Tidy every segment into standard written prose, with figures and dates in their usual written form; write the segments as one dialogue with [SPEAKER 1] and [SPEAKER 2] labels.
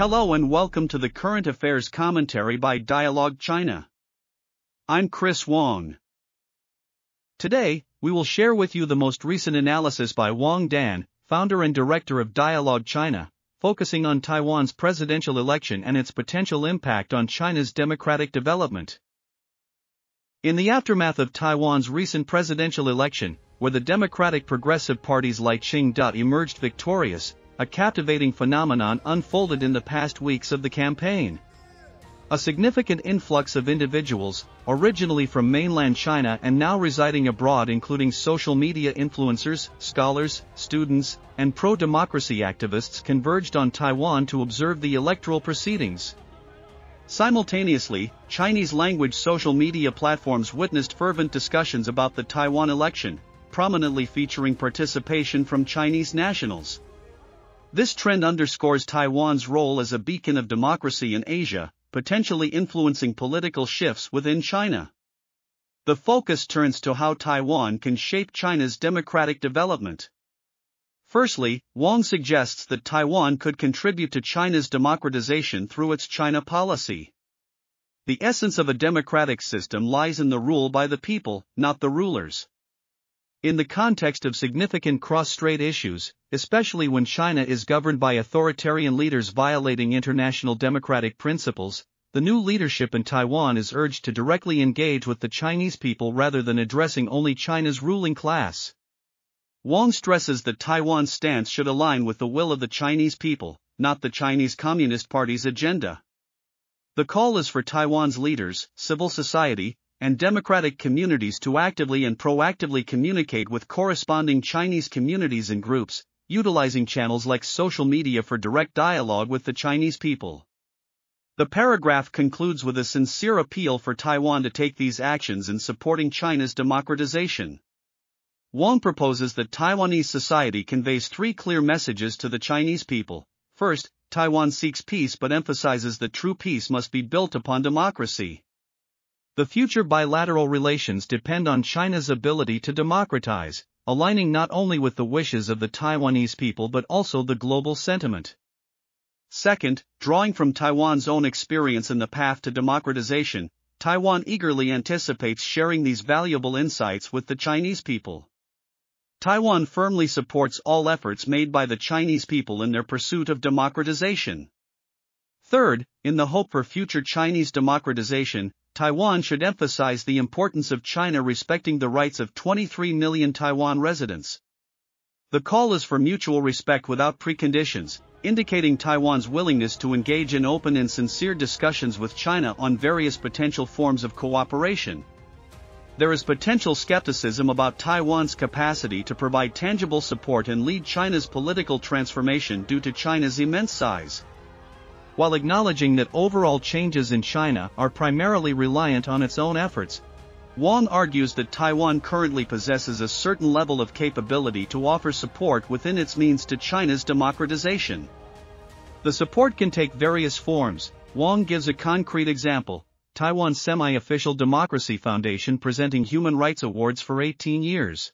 [SPEAKER 1] Hello and welcome to the Current Affairs Commentary by Dialogue China. I'm Chris Wong. Today, we will share with you the most recent analysis by Wang Dan, founder and director of Dialogue China, focusing on Taiwan's presidential election and its potential impact on China's democratic development. In the aftermath of Taiwan's recent presidential election, where the Democratic Progressive Party's Lai Ching-te emerged victorious, a captivating phenomenon unfolded in the past weeks of the campaign. A significant influx of individuals, originally from mainland China and now residing abroad, including social media influencers, scholars, students, and pro-democracy activists, converged on Taiwan to observe the electoral proceedings. Simultaneously, Chinese-language social media platforms witnessed fervent discussions about the Taiwan election, prominently featuring participation from Chinese nationals. This trend underscores Taiwan's role as a beacon of democracy in Asia, potentially influencing political shifts within China. The focus turns to how Taiwan can shape China's democratic development. Firstly, Wang suggests that Taiwan could contribute to China's democratization through its China policy. The essence of a democratic system lies in the rule by the people, not the rulers. In the context of significant cross-strait issues, especially when China is governed by authoritarian leaders violating international democratic principles, the new leadership in Taiwan is urged to directly engage with the Chinese people rather than addressing only China's ruling class. Wang stresses that Taiwan's stance should align with the will of the Chinese people, not the Chinese Communist Party's agenda. The call is for Taiwan's leaders, civil society, and democratic communities to actively and proactively communicate with corresponding Chinese communities and groups, utilizing channels like social media for direct dialogue with the Chinese people. The paragraph concludes with a sincere appeal for Taiwan to take these actions in supporting China's democratization. Wang proposes that Taiwanese society conveys three clear messages to the Chinese people. First, Taiwan seeks peace but emphasizes that true peace must be built upon democracy. The future bilateral relations depend on China's ability to democratize, aligning not only with the wishes of the Taiwanese people but also the global sentiment. Second, drawing from Taiwan's own experience in the path to democratization, Taiwan eagerly anticipates sharing these valuable insights with the Chinese people. Taiwan firmly supports all efforts made by the Chinese people in their pursuit of democratization. Third, in the hope for future Chinese democratization, Taiwan should emphasize the importance of China respecting the rights of 23 million Taiwan residents. The call is for mutual respect without preconditions, indicating Taiwan's willingness to engage in open and sincere discussions with China on various potential forms of cooperation. There is potential skepticism about Taiwan's capacity to provide tangible support and lead China's political transformation due to China's immense size. While acknowledging that overall changes in China are primarily reliant on its own efforts, Wang argues that Taiwan currently possesses a certain level of capability to offer support within its means to China's democratization. The support can take various forms. Wang gives a concrete example: Taiwan Semi-Official Democracy Foundation presenting human rights awards for 18 years.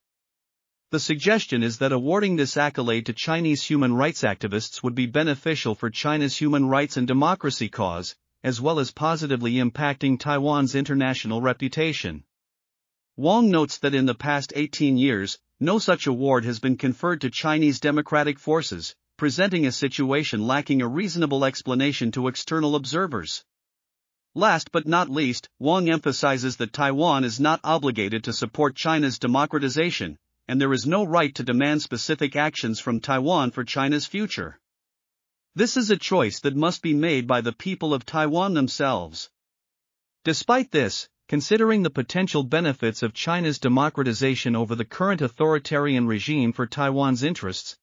[SPEAKER 1] The suggestion is that awarding this accolade to Chinese human rights activists would be beneficial for China's human rights and democracy cause, as well as positively impacting Taiwan's international reputation. Wang notes that in the past 18 years, no such award has been conferred to Chinese democratic forces, presenting a situation lacking a reasonable explanation to external observers. Last but not least, Wang emphasizes that Taiwan is not obligated to support China's democratization, and there is no right to demand specific actions from Taiwan for China's future. This is a choice that must be made by the people of Taiwan themselves. Despite this, considering the potential benefits of China's democratization over the current authoritarian regime for Taiwan's interests,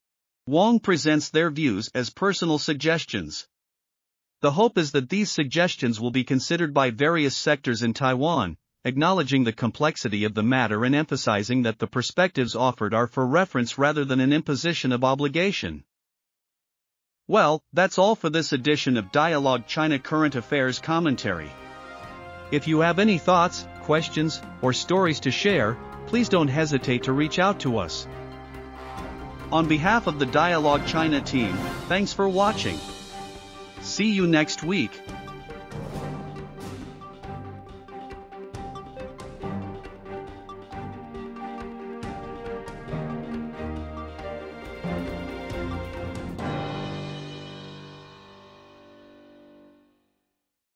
[SPEAKER 1] Wang presents their views as personal suggestions. The hope is that these suggestions will be considered by various sectors in Taiwan, acknowledging the complexity of the matter and emphasizing that the perspectives offered are for reference rather than an imposition of obligation. Well, that's all for this edition of Dialogue China Current Affairs Commentary. If you have any thoughts, questions, or stories to share, please don't hesitate to reach out to us. On behalf of the Dialogue China team, thanks for watching. See you next week.